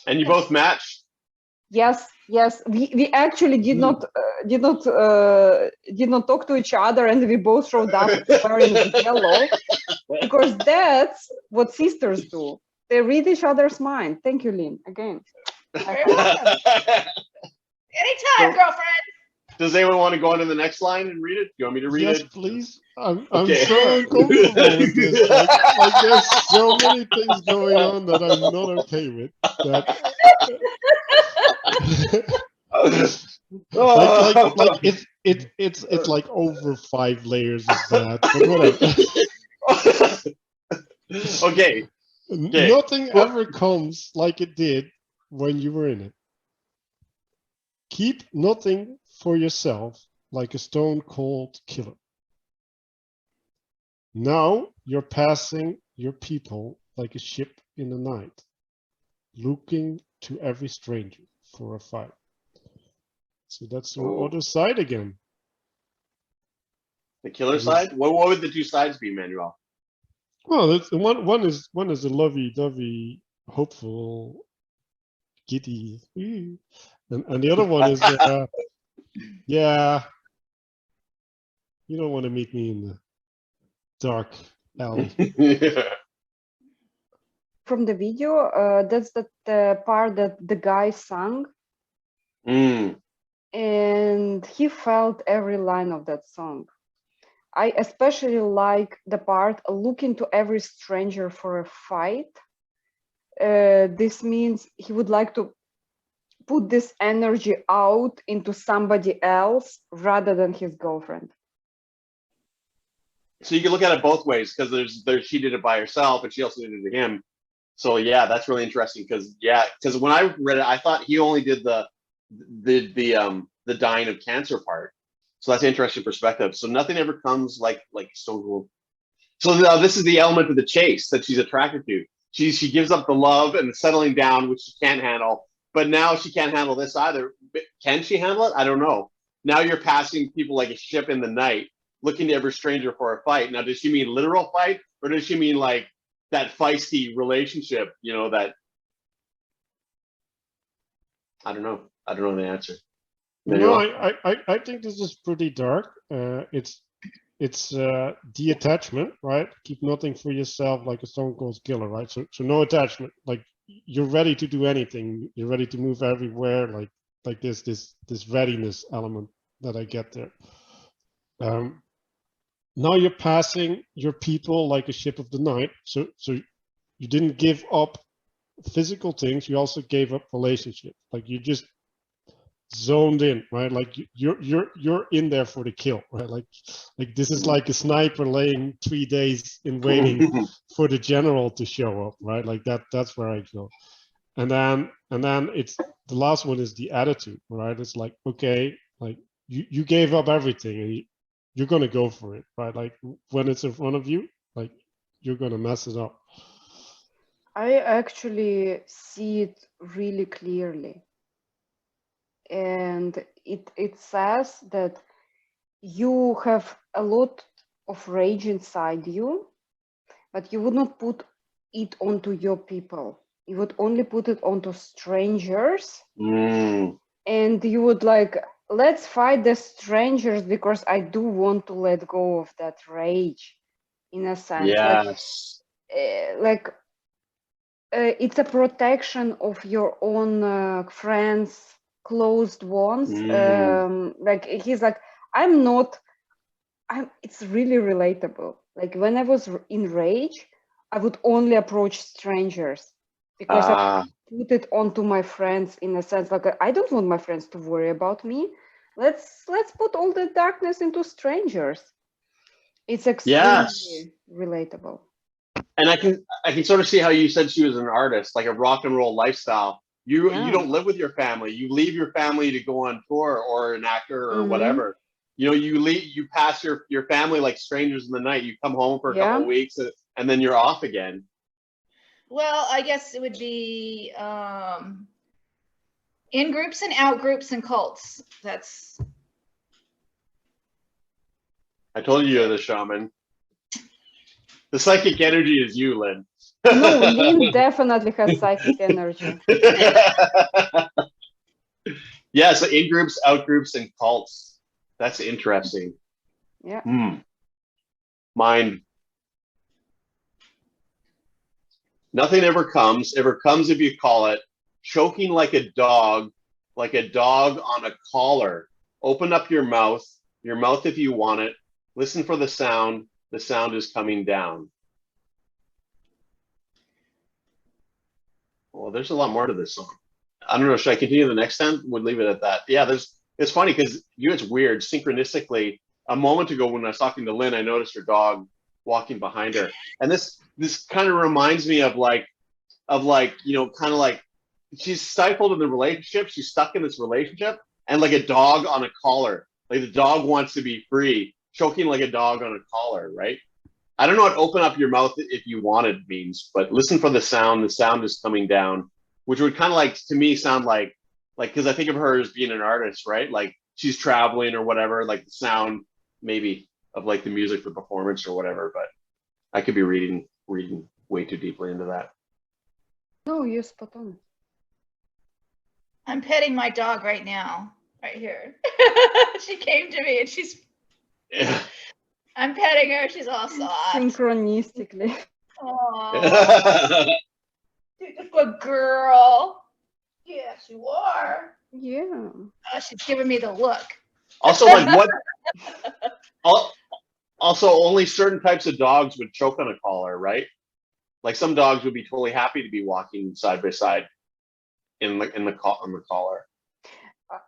And you both matched. Yes. We actually did not talk to each other, and we both showed up wearing yellow because that's what sisters do. They read each other's mind. Thank you, Lynn. Again. Very welcome. Anytime, girlfriend. Does anyone want to go on to the next line and read it? You want me to read it? Yes, please. I'm so uncomfortable with this. Like there's so many things going on that I'm not okay with. It's like over 5 layers of that. But whatever. Okay. Nothing ever comes like it did when you were in it. Keep nothing for yourself like a stone cold killer. Now you're passing your people like a ship in the night, looking to every stranger for a fight. So that's the other side again. The killer side? What would the two sides be, Manuel? Well, one is a lovey-dovey, hopeful, giddy, and the other one is, yeah, you don't want to meet me in the dark alley. From the video, that's the part that the guy sang. And he felt every line of that song. I especially like the part looking to every stranger for a fight. This means he would like to put this energy out into somebody else rather than his girlfriend. So you can look at it both ways, because there's she did it by herself and she also did it to him. So yeah, that's really interesting, because when I read it, I thought he only did the dying of cancer part. So that's an interesting perspective. So nothing ever comes like Stone Cold. So now this is the element of the chase that she's attracted to. She gives up the love and the settling down, which she can't handle. But now she can't handle this either. Can she handle it? I don't know. Now you're passing people like a ship in the night, looking to every stranger for a fight. Now, does she mean literal fight, or does she mean like that feisty relationship? You know, that I don't know. I don't know the answer. No, Manuel? I think this is pretty dark. It's detachment, right? Keep nothing for yourself, like a Stone Cold Killer, right? So no attachment. Like you're ready to do anything. You're ready to move everywhere. Like this readiness element that I get there. Now you're passing your people like a ship of the night. So you didn't give up physical things. You also gave up relationship. Like you just zoned in, right? Like you're in there for the kill, right? Like this is like a sniper laying 3 days in waiting for the general to show up, right? Like that's where I go. And then it's the last one is the attitude, right? It's like, okay, like you gave up everything and you're gonna go for it, right? Like when it's in front of you, like you're gonna mess it up. I actually see it really clearly. And it says that you have a lot of rage inside you, but you would not put it onto your people. You would only put it onto strangers. And you would like, let's fight the strangers because I do want to let go of that rage, in a sense. Yes. It's a protection of your own friends, closed ones. Like he's like, it's really relatable. Like when I was in rage, I would only approach strangers because I put it onto my friends, in a sense. Like I don't want my friends to worry about me. Let's put all the darkness into strangers. It's extremely relatable. And I can sort of see how you said she was an artist, like a rock and roll lifestyle. You don't live with your family. You leave your family to go on tour, or an actor or whatever. You know, you pass your family like strangers in the night. You come home for a couple of weeks and then you're off again. Well, I guess it would be in groups and out groups and cults. That's. I told you you're the shaman. The psychic energy is you, Lynn. No, Lynn definitely has psychic energy. Yeah, so in groups, out groups, and cults. That's interesting. Yeah. Mind. Nothing ever comes if you call it. Choking like a dog on a collar. Open up your mouth if you want it. Listen for the sound is coming down. Well, there's a lot more to this song. I don't know, should I continue the next time? Would leave it at that. Yeah, it's funny because it's weird. Synchronistically, a moment ago when I was talking to Lynn, I noticed her dog walking behind her. And this kind of reminds me of like, you know, kind of like she's stifled in the relationship. She's stuck in this relationship, and like a dog on a collar. Like the dog wants to be free, choking like a dog on a collar, right? I don't know what open up your mouth if you want it means, but listen for the sound is coming down, which would kind of like, to me, sound like, because I think of her as being an artist, right? Like she's traveling or whatever, like the sound maybe of like the music, the performance or whatever, but I could be reading way too deeply into that. No, you're spot on. I'm petting my dog right now, right here. She came to me and she's. Yeah. I'm petting her. She's all soft. Synchronistically. Oh, you're a good girl. Yes, you are. Yeah. Oh, she's giving me the look. Also, like what? Also, only certain types of dogs would choke on a collar, right? Like some dogs would be totally happy to be walking side by side on the collar.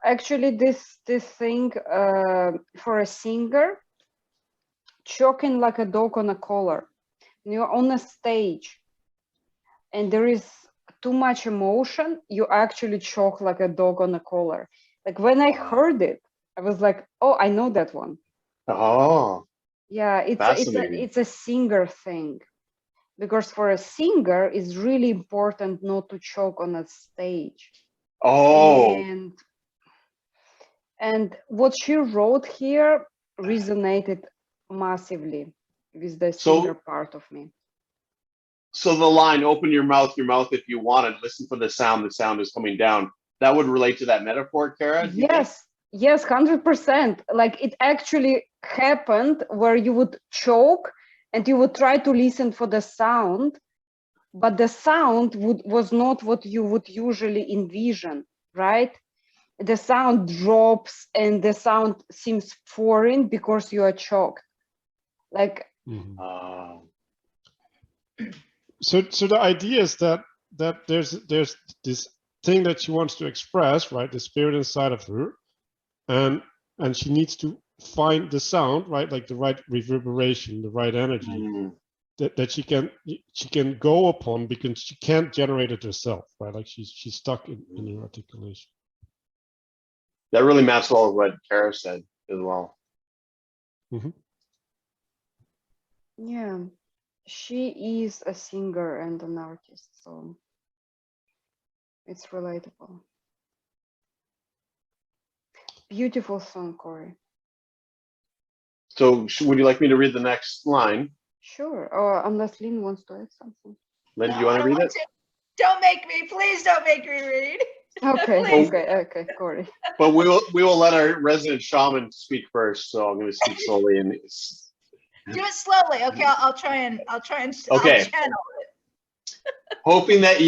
Actually, this thing for a singer, choking like a dog on a collar. When you're on a stage and there is too much emotion, you actually choke like a dog on a collar. Like when I heard it, I was like, oh, I know that one. Oh, Yeah, fascinating. it's a singer thing. Because for a singer, it's really important not to choke on a stage. Oh, And what she wrote here resonated massively with the singer part of me. so the line, open your mouth if you want it, listen for the sound is coming down. That would relate to that metaphor, Kara? Yes, 100%. Like it actually happened where you would choke and you would try to listen for the sound, but the sound was not what you would usually envision, right? The sound drops and the sound seems foreign because you are choked. Like, So the idea is that there's this thing that she wants to express, right? The spirit inside of her, and she needs to find the sound, right? Like the right reverberation, the right energy that she can go upon, because she can't generate it herself, right? Like she's stuck in her articulation. That really maps well with what Kara said as well. yeah, she is a singer and an artist, so it's relatable. Beautiful song, Corey. So would you like me to read the next line? Sure, or unless Lynn wants to add something. Lynn, do you want to read it? Don't make me, please don't make me read. Okay, okay, Corey. But we will let our resident shaman speak first. So I'm going to speak slowly and do it slowly. Okay, I'll try and okay. I'll channel it. hoping that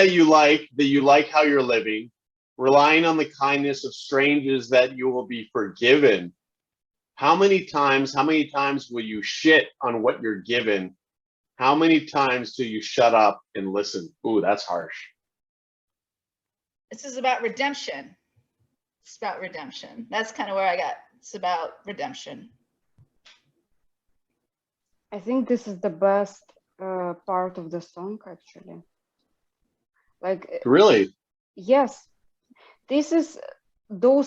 you like how you're living, relying on the kindness of strangers that you will be forgiven. How many times will you shit on what you're given? How many times do you shut up and listen? Ooh, that's harsh. This is about redemption. It's about redemption. That's kind of where I got. It's about redemption. I think this is the best part of the song, actually. Like, really? Yes, those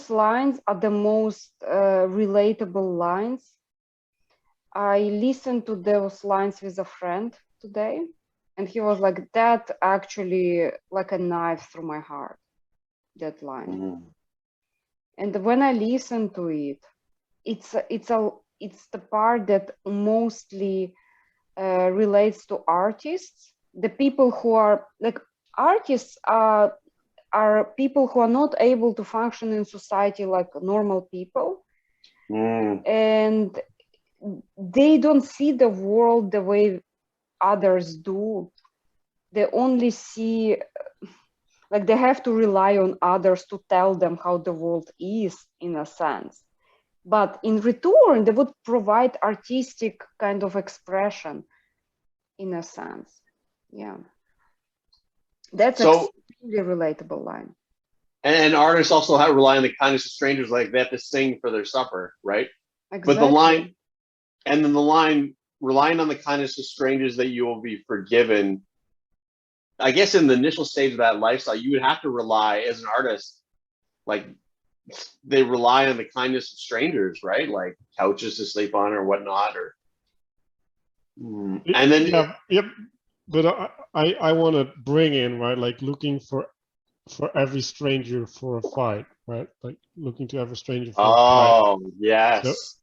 lines are the most relatable lines. I listened to those lines with a friend today, and he was like, that actually like a knife through my heart, that line. And when I listen to it, it's the part that mostly relates to artists, the people who are like artists are people who are not able to function in society like normal people, and they don't see the world the way others do. They only see, like, they have to rely on others to tell them how the world is, in a sense. But in return, they would provide artistic kind of expression, in a sense. Yeah. That's an extremely relatable line. And artists also rely on the kindness of strangers, like they have to sing for their supper, right? Exactly. But the line, and then the line, relying on the kindness of strangers that you will be forgiven. I guess in the initial stage of that lifestyle, you would have to rely as an artist, like they rely on the kindness of strangers, right? Like couches to sleep on or whatnot, or and then yep. But I want to bring in, right, like looking for every stranger for a fight, right? Like looking to every stranger for a fight. Oh, yes.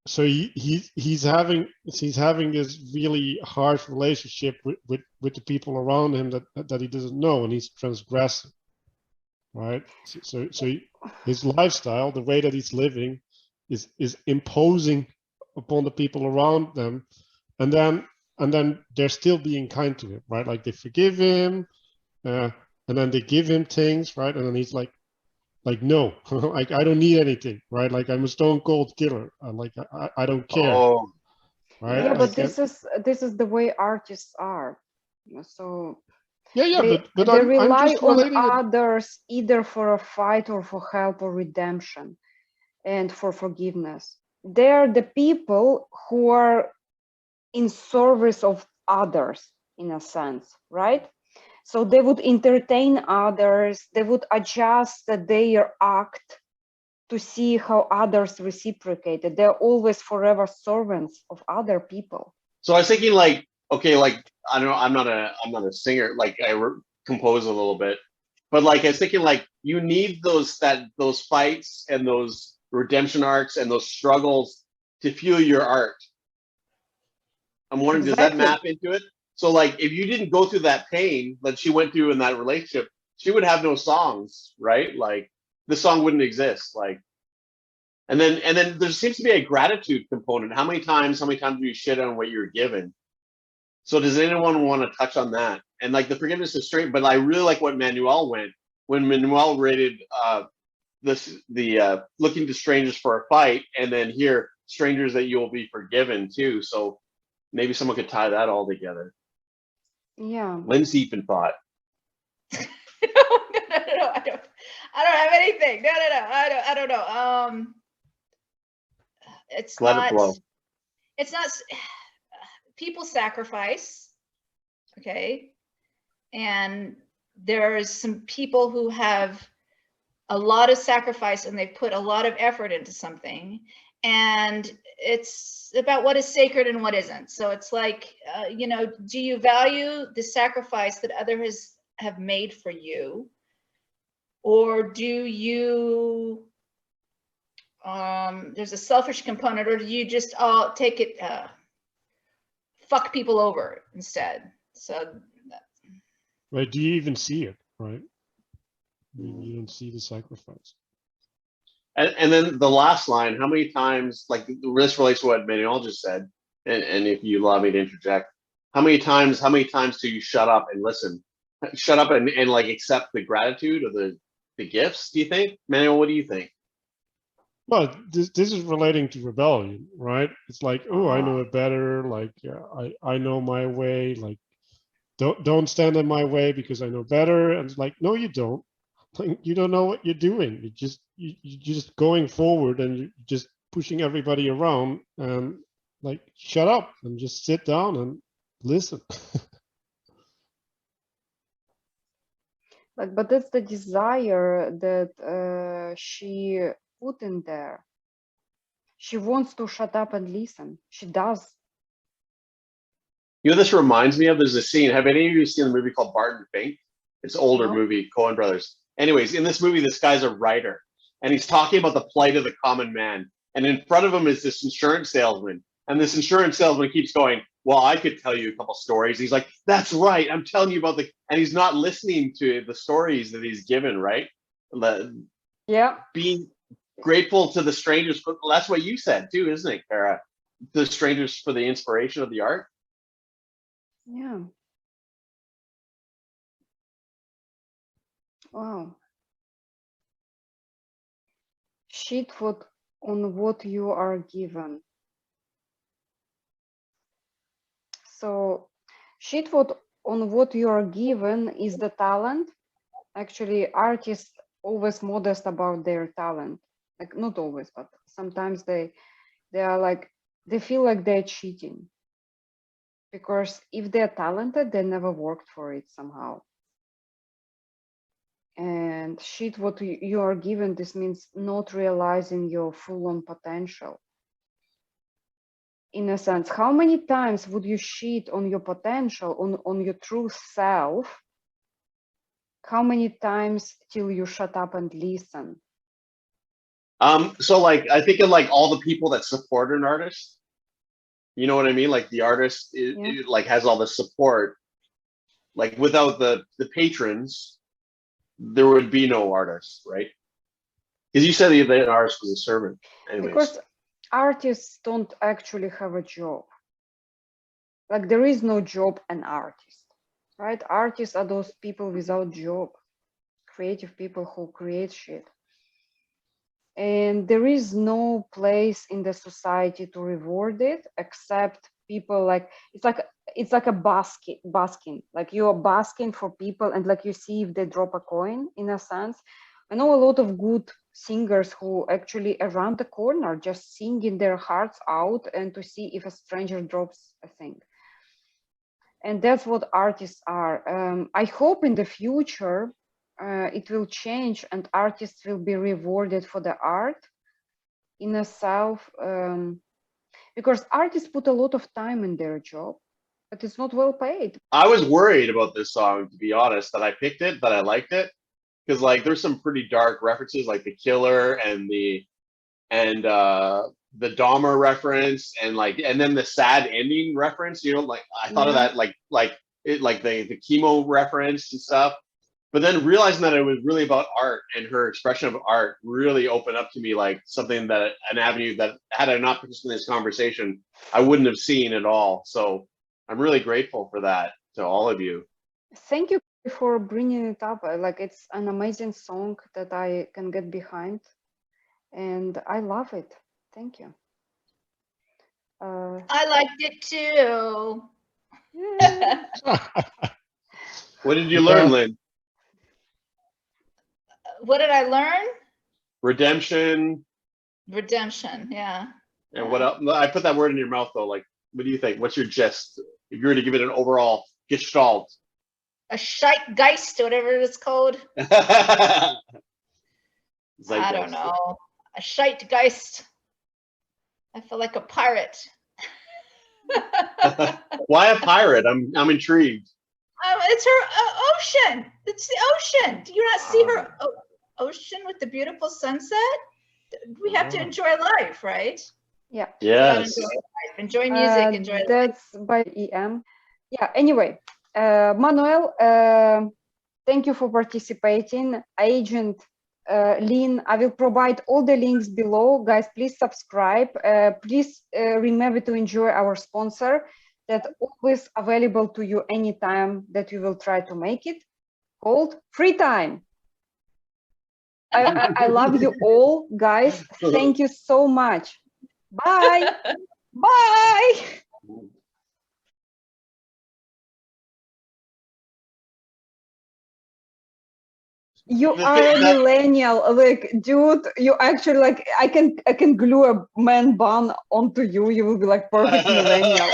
So he's having this really harsh relationship with the people around him that he doesn't know, and he's transgressing, right? So his lifestyle, the way that he's living, is imposing upon the people around them, and then they're still being kind to him, right? Like they forgive him, and then they give him things, right? And then he's like no, like I don't need anything, right? Like I'm a stone cold killer. Like I don't care. Oh, right? Yeah, but this is the way artists are. So yeah, but they rely I'm just on others either for a fight or for help or redemption, and for forgiveness. they're the people who are in service of others, in a sense, right? So they would entertain others, they would adjust their act to see how others reciprocated. They're always forever servants of other people. So I was thinking like, okay, like I don't know, I'm not a singer, like compose a little bit, but like I was thinking like you need those fights and those redemption arcs and those struggles to fuel your art. I'm wondering, does that map into it? So like if you didn't go through that pain that she went through in that relationship, she would have no songs, right? Like the song wouldn't exist. Like and then there seems to be a gratitude component. How many times do you shit on what you're given? So does anyone want to touch on that? And like the forgiveness is straight, but I really like what Manuel went when Manuel rated the looking to strangers for a fight, and then here strangers that you will be forgiven too. So maybe someone could tie that all together. Yeah. Lynn's deep in thought. No, I don't have anything. No, I don't know. It's Let not. it blow. It's not. People sacrifice, okay, and there's some people who have a lot of sacrifice and they've put a lot of effort into something, and it's about what is sacred and what isn't. So it's like, you know, do you value the sacrifice that others have made for you, or do you there's a selfish component, or do you just take it fuck people over instead? So Right? Do you even see it? Right? I mean, you don't see the sacrifice. And then the last line, how many times, like this relates to what Manuel just said, and if you allow me to interject, how many times do you shut up and listen? Shut up and like accept the gratitude or the gifts, do you think? Manuel, what do you think? Well, this is relating to rebellion, right? It's like, oh, I know it better. Like, I know my way. Like, don't stand in my way because I know better. And it's like, no, you don't. Like, you don't know what you're doing. You're just going forward and you're just pushing everybody around. And like, shut up and just sit down and listen. Like, but that's the desire that she put in there. She wants to shut up and listen. She does. You know, this reminds me of, there's a scene. Have any of you seen the movie called Barton Fink? It's an older movie, Coen Brothers. Anyways, in this movie, this guy's a writer, and he's talking about the plight of the common man. And in front of him is this insurance salesman. And this insurance salesman keeps going, well, I could tell you a couple stories. He's like, that's right. I'm telling you about and he's not listening to the stories that he's given, right? Yeah. Being grateful to the strangers. That's what you said too, isn't it, Kara? The strangers for the inspiration of the art. Yeah. Wow. Shit on what you are given. So shit on what you are given is the talent. Actually, artists always modest about their talent. Like, not always, but sometimes they are like, they feel like they're cheating. Because if they're talented, they never worked for it somehow. And shit what you are given, this means not realizing your full-on potential. In a sense, how many times would you shit on your potential, on your true self? How many times till you shut up and listen? So like, I think of like all the people that support an artist. You know what I mean? Like the artist it like has all the support. Like without the patrons, there would be no artist, right? Because you said that an artist was a servant. Anyways. Because artists don't actually have a job. Like, there is no job an artist, right? Artists are those people without job, creative people who create shit. And there is no place in the society to reward it except people like, it's like a basking, like you're basking for people, and like you see if they drop a coin, in a sense. I know a lot of good singers who actually around the corner just singing their hearts out and to see if a stranger drops a thing. And that's what artists are. I hope in the future it will change and artists will be rewarded for the art in a self, because artists put a lot of time in their job, but it's not well paid. I was worried about this song, to be honest, that I picked it, that I liked it, because like there's some pretty dark references, like the killer and the Dahmer reference, and then the sad ending reference. You know, like I thought of that, like the chemo reference and stuff. But then realizing that it was really about art and her expression of art really opened up to me like something that an avenue that had I not participated in this conversation, I wouldn't have seen at all. So I'm really grateful for that to all of you. Thank you for bringing it up. Like it's an amazing song that I can get behind, and I love it. Thank you. I liked it too. What did you learn, Lynn? What did I learn? Redemption. Redemption, yeah. And what else? I put that word in your mouth though. Like, what do you think? What's your gist? If you were to give it an overall gestalt. A Zeitgeist, whatever it's called. I don't know. A Zeitgeist. I feel like a pirate. Why a pirate? I'm intrigued. It's her ocean. It's the ocean. Do you not see her ocean with the beautiful sunset? We have to enjoy life, right? Yeah. Yes. Enjoy music. Enjoy life. That's by EM. Yeah. Anyway, Manuel, thank you for participating. Agent, Lynn, I will provide all the links below. Guys, please subscribe. Please remember to enjoy our sponsor that's always available to you anytime that we will try to make it, called Free Time. I love you all, guys. Thank you so much. Bye. Bye. You are a millennial, like, dude. You actually like. I can glue a man bun onto you. You will be like perfect millennial.